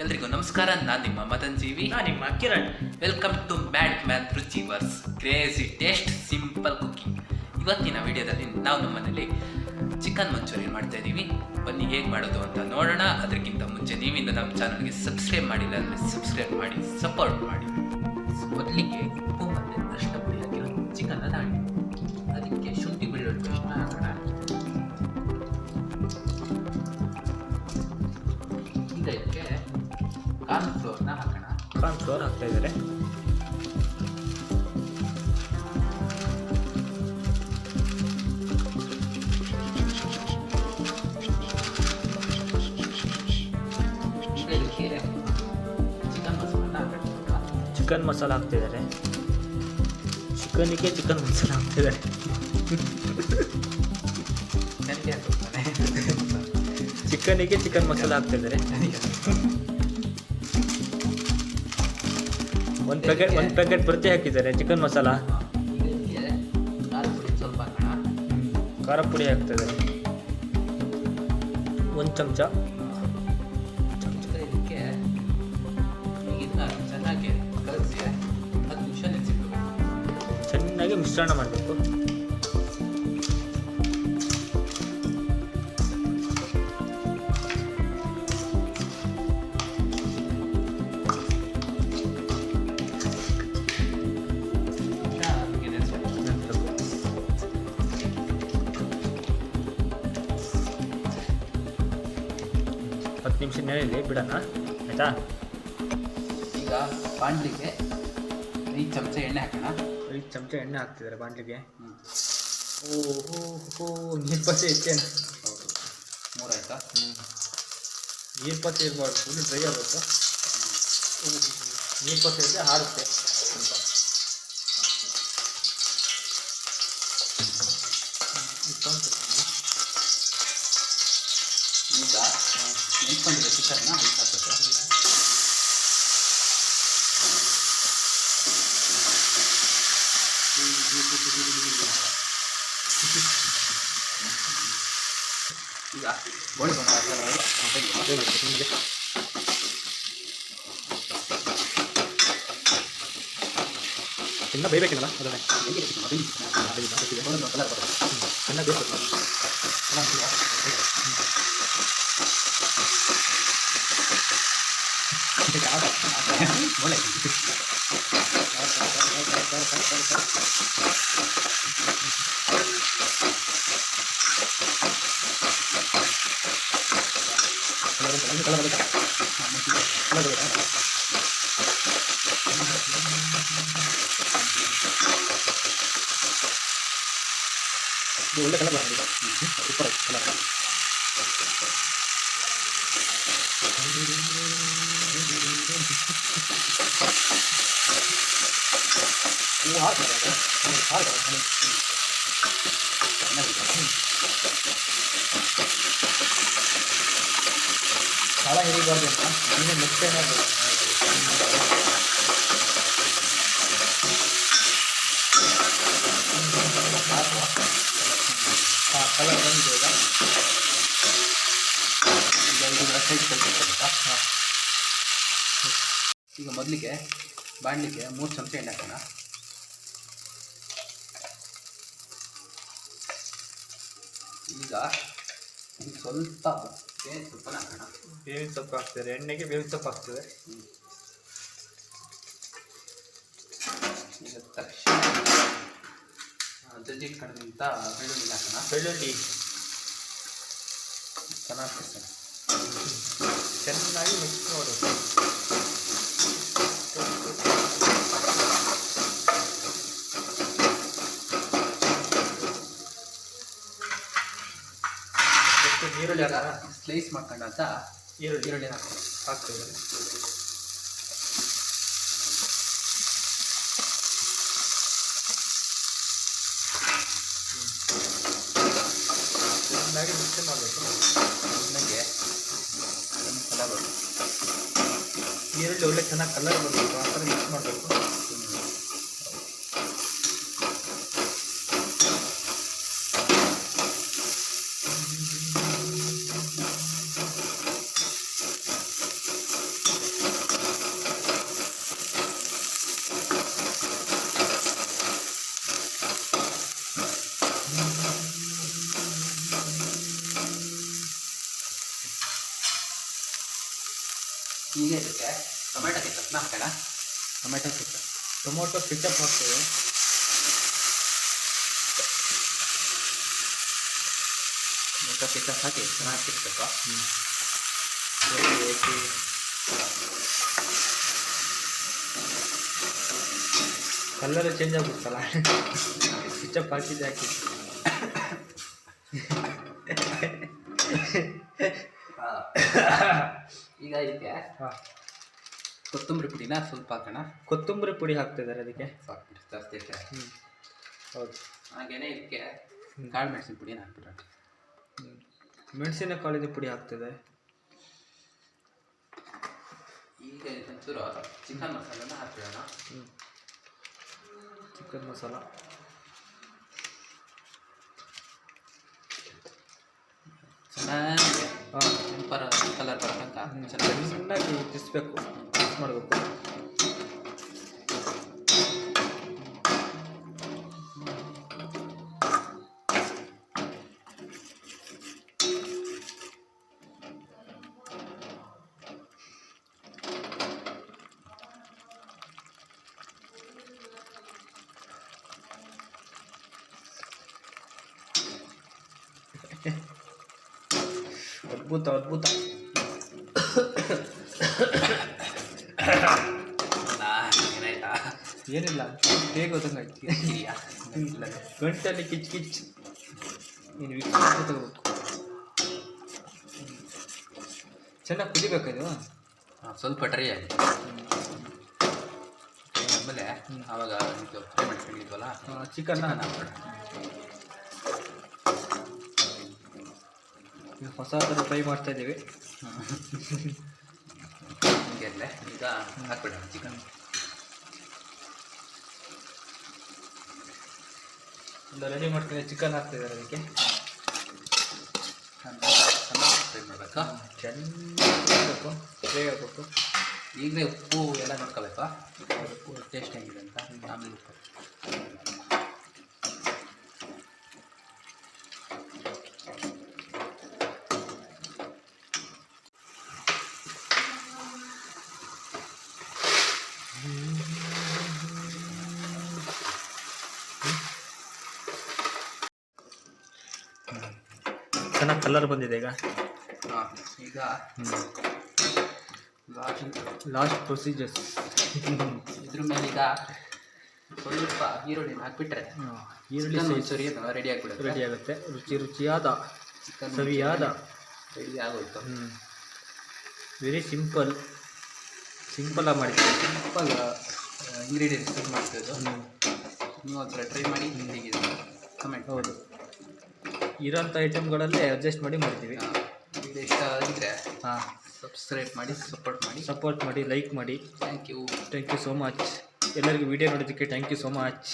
ಎಲ್ರಿಗೂ ನಮಸ್ಕಾರ. ನಾನು ನಿಮ್ಮ ಮದನ್ ಜೀವಿ. ನಾನು ನಿಮ್ಮ Kiran. Welcome to mad man ರುಚಿವರ್ಸ್ ಕ್ರೇಜಿ ಟೇಸ್ಟ್ ಸಿಂಪಲ್ ಕುಕಿಂಗ್. ಇವತ್ತಿನ ವಿಡಿಯೋದಲ್ಲಿ ನಾವು ನಮ್ಮ ಮನೇಲಿ ಚಿಕನ್ ಮಂಚೂರಿಯನ್ ಮಾಡ್ತಾ ಇದ್ದೀವಿ. ಬನ್ನಿ ಹೇಗೆ ಮಾಡೋದು ಅಂತ ನೋಡೋಣ. ಅದಕ್ಕಿಂತ ಮುಂಚೆ ನೀವಿಂದ ನಮ್ಮ ಚಾನಲ್ಗೆ ಸಬ್ಸ್ಕ್ರೈಬ್ ಮಾಡಿಲ್ಲ ಅಂದರೆ ಸಬ್ಸ್ಕ್ರೈಬ್ ಮಾಡಿ, ಸಪೋರ್ಟ್ ಮಾಡಿ. ಮೊದಲಿಗೆ ಉಪ್ಪು ಮತ್ತು ಅರಿಶಿನ ಪುಡಿ ಹಾಕಿರೋ ಚಿಕನ್ನ ಹಾಕಿ, ಅದಕ್ಕೆ ಶುಂಠಿ ಬೆಳ್ಳುಳ್ಳಿ ಪೇಸ್ಟ್ನ ಹಾಕೋಣ. ಈಗ ಇದಕ್ಕೆ ಕಾರ್ನ್ ಫ್ಲೋರ್ನ ಹಾಕೋಣ. ಕಾರ್ನ್ ಫ್ಲೋರ್ ಹಾಕ್ತಾ ಇದ್ದಾರೆ. ಈಗ ಇದಕ್ಕೆ ಚಿಕನ್ ಮಸಾಲನ ಹಾಕೋಣ. ಚಿಕನ್ ಮಸಾಲ ಹಾಕ್ತಿದ್ದಾರೆ. ಚಿಕನಿಗೆ ಚಿಕನ್ ಮಸಾಲ ಹಾಕ್ತಿದ್ದಾರೆ. ನನಗೆ ಹಾಕೋತಾನೆ. ಚಿಕನಿಗೆ ಚಿಕನ್ ಮಸಾಲ ಹಾಕ್ತಿದ್ದಾರೆ. ಒಂದು ಪ್ಯಾಕೆಟ್ ಪ್ರತಿ ಹಾಕಿದ್ದಾರೆ ಚಿಕನ್ ಮಸಾಲ. ಈಗ ಇದಕ್ಕೆ ಖಾರ ಪುಡಿ ಸ್ವಲ್ಪ ಹಾಕೋಣ. ಖಾರ ಪುಡಿ ಹಾಕ್ತಿದ್ದಾರೆ, ಒಂದು ಚಮಚ. ಇದಕ್ಕೆ ಇದನ್ನ ಚೆನ್ನಾಗಿ ಕಲಸಿ 10 ನಿಮಿಷ ನೆನೆಸಿಡ್ಬೇಕು. ಚೆನ್ನಾಗಿ ಮಿಶ್ರಣ ಮಾಡಬೇಕು. ಹತ್ತು ನಿಮಿಷ ನೆನೆಯಲಿ ಬಿಡೋಣ, ಆಯಿತಾ? ಈಗ ಬಾಣಲಿಗೆ 5 ಚಮಚ ಎಣ್ಣೆ ಹಾಕೋಣ. 5 ಚಮಚ ಎಣ್ಣೆ ಹಾಕ್ತಿದ್ದಾರೆ ಬಾಣಲಿಗೆ. ಓಹೋ, ನೀರು ಪಸೆ ಇತ್ತೇನು? ಹೌದು, 3 ಆಯ್ತಾ? ನೀರು ಪಸೆ ಇರಬಾರ್ದು, ಫುಲ್ ಡ್ರೈ ಆಗಬೇಕು. ನೀರು ಪಸೆ ಇದ್ದರೆ ಹಾರುತ್ತೆ ಸ್ವಲ್ಪ. ಈಗ ನೆನ್ಸ್ಕೊಂಡಿರೋ ಚಿಕನ್ನ ಹಾಕಬೇಕು. ಈಗ ಗೋಳಿ ಚೆನ್ನಾಗಿ ಬೇಯಬೇಕಿಲ್ಲ ಅದನ್ನೇ ಕಲರ್ ಬರುತ್ತೆ. ಚೆನ್ನಾಗಿ ಬೇಯಿಸ್ಬೇಕು. ಒಳ್ಳೆ ಒಳ್ಳೆ ಕಲರ್ ಬರ್ತದೆ, ಸೂಪರ್ ಆಗಿ ಕಲರ್. ಭಾಳ ಹಿರಿಬಾರ್ದು ಅಂತ ನೀನು ಮುಟ್ಟೆ ಕಲರ್ ಬಂದಿದೆ. ಈಗ ಮೊದಲಿಗೆ ಬಾಣಲಿಗೆ 3 ಚಮಚ ಎಣ್ಣೆ ಹಾಕೋಣ. ಈಗ ಸ್ವಲ್ಪ ಬೇವಿನ ಸೊಪ್ಪನ್ನ ಹಾಕೋಣ. ಬೇವಿನ ಸೊಪ್ಪು ಹಾಕ್ತಾರೆ, ಎಣ್ಣೆಗೆ ಬೇವಿನ ಸೊಪ್ಪು ಹಾಕ್ತದೆ. ಈಗ ತಕ್ಷಣ ಜಜ್ಜಿ ಇಟ್ಕೊಂಡಿದ್ದಂಥ ಬೆಳ್ಳುಳ್ಳಿ ಹಾಕೋಣ. ಬೆಳ್ಳುಳ್ಳಿ ಚೆನ್ನಾಗಿ ಮಿಕ್ಸ್ ಮಾಡಬೇಕು. ಈರುಳ್ಳಿ ಹಾಕೋಣ. ಸ್ಲೈಸ್ ಮಾಡ್ಕೊಂಡಂಥ ಈರುಳ್ಳಿ ಹಾಕ್ತಿದ್ದಾರೆ. ಚೆನ್ನಾಗಿ ಮಿಕ್ಸ್ ಮಾಡಬೇಕು. ನನಗೆ ಒಂದು ಕಲರ್ ಬರುತ್ತೆ. ಈರುಳ್ಳಿ ಒಳ್ಳೆ ಚೆನ್ನಾಗಿ ಕಲರ್ ಬರಬೇಕು, ಆ ಥರ ಮಿಕ್ಸ್ ಮಾಡಬೇಕು. ಈಗ ಇದಕ್ಕೆ ಟೊಮೆಟೊ ಕೆಚಪ್ನ ಹಾಕೋಣ. ಟೊಮೆಟೊ ಕೆಚಪ್, ಟೊಮೊಟೊ ಕೆಚಪ್ ಹಾಕ್ತೇವೆ. ಟೊಮೆಟೊ ಕೆಚಪ್ ಹಾಕಿ ಚೆನ್ನಾಗಿ ತಿರ್ಬೇಕು. ಕಲರ್ ಚೇಂಜ್ ಆಗ್ಬಿಡ್ತಲ್ಲ ಕೆಚಪ್ ಹಾಕಿದ್ದೆ ಹಾಕಿ. ಈಗ ಇದಕ್ಕೆ ಕೊತ್ತಂಬರಿ ಪುಡಿನ ಸ್ವಲ್ಪ ಹಾಕೋಣ. ಕೊತ್ತಂಬರಿ ಪುಡಿ ಹಾಕ್ತಿದ್ದಾರೆ ಅದಕ್ಕೆ. ಸಾಕು ಜಾಸ್ತಿ ಅಷ್ಟೇ. ಹೌದು. ಹಾಗೇನೆ ಇದಕ್ಕೆ ಕಾಳು ಮೆಣಸಿನ ಪುಡಿನ ಹಾಕ್ಬಿಟ್ರೆ. ಮೆಣಸಿನ ಕಾಳಿನ ಪುಡಿ ಹಾಕ್ತಿದೆ. ಈಗ ಒಂಚೂರು ಚಿಕನ್ ಮಸಾಲನ ಹಾಕ್ಬಿಡೋಣ. ಚಿಕನ್ ಮಸಾಲ ಚೆನ್ನಾಗಿ ಕೆಂಪರ ಕಲರ್ ಬರೋ ತನಕ ಚೆನ್ನಾಗಿ ತಿರ್ಸ್ಬೇಕು, ಮಿಕ್ಸ್ ಮಾಡಬೇಕು. ಅದ್ಭುತ ಅದ್ಭುತ. ಏನಾಯ್ತಾ? ಏನಿಲ್ಲ, ಹೇಗೆ ಗೊತ್ತಂಗಾಯ್ತು. ಗಂಟಲ್ಲಿ ಕಿಚ್ ಕಿಚ್. ನೀನು ವೀಕ್ಷಣೆ ತಗೋಬೇಕು. ಚೆನ್ನಾಗಿ ಕುದಿಬೇಕು ಇದು. ಸ್ವಲ್ಪ ಡ್ರೈ ಆಗಿ ಆಮೇಲೆ ಆವಾಗ ಇದು ಫ್ರೈ ಮಾಡ್ಕೊಂಡಿದ್ವಲ್ಲ ಚಿಕನ್ನ ಹಾಕ್ಬಿಡ. ಹೊಸ ಥರ ಫ್ರೈ ಮಾಡ್ತಾ ಇದ್ದೀವಿ. ಹಿಂಗೆಲ್ಲ ಈಗ ಹಾಕ್ಬಿಡೋಣ ಚಿಕನ್. ಎಲ್ಲ ರೆಡಿ ಮಾಡ್ತೀನಿ. ಚಿಕನ್ ಹಾಕ್ತಿದ್ದಾರೆ ಅದಕ್ಕೆ. ಫ್ರೈ ಮಾಡಬೇಕಾ? ಚೆನ್ನಾಗಿ ಫ್ರೈ ಆಗಬೇಕು. ಈಗಲೇ ಉಪ್ಪು ಎಲ್ಲ ನೋಡ್ಕೋಬೇಕಾ? ಉಪ್ಪು ಟೇಸ್ಟ್ ಹೆಂಗಿದೆ ಅಂತ ಆಮೇಲೆ ಉಪ್ಪು. ಚೆನ್ನಾಗಿ ಕಲರ್ ಬಂದಿದೆ ಈಗ. ಈಗ ಲಾಸ್ಟ್ ಪ್ರೊಸೀಜರ್ಸ್. ಇದ್ರ ಮೇಲೆ ಈಗ ಸ್ವಲ್ಪ ಈರುಳ್ಳಿನ ಹಾಕ್ಬಿಟ್ರೆ ಈರುಳ್ಳಿ ಸರಿ ರೆಡಿ ಆಗಿಬಿಡುತ್ತೆ. ರೆಡಿ ಆಗುತ್ತೆ. ರುಚಿ ರುಚಿಯಾದ ಚಿಕನ್ ಸವಿಯಾದ ರೆಡಿ ಆಗೋಯ್ತು. ವೆರಿ ಸಿಂಪಲ್ ಆಗಿ ಮಾಡಿದ್ದೀವಿ. ಸಿಂಪಲ್ ಇಂಗ್ರೀಡಿಯೆಂಟ್ಸ್ ಯೂಸ್ ಮಾಡ್ತಿದ್ದು. ನೀವು ಒಂದ್ಸಲ ಟ್ರೈ ಮಾಡಿ ಹೇಗಿದೆ ಕಮೆಂಟ್. ಹೌದು, ಇರೋಂಥ ಐಟಮ್ಗಳಲ್ಲೇ ಅಡ್ಜಸ್ಟ್ ಮಾಡಿ ಮಾಡ್ತೀವಿ. ಇದು ಇಷ್ಟ ಆಗಿದ್ರೆ ಹಾಂ, ಸಬ್ಸ್ಕ್ರೈಬ್ ಮಾಡಿ, ಸಪೋರ್ಟ್ ಮಾಡಿ, ಲೈಕ್ ಮಾಡಿ. Thank you so much. ಎಲ್ಲರಿಗೂ ವಿಡಿಯೋ ನೋಡೋದಕ್ಕೆ ಥ್ಯಾಂಕ್ ಯು ಸೋ ಮಚ್.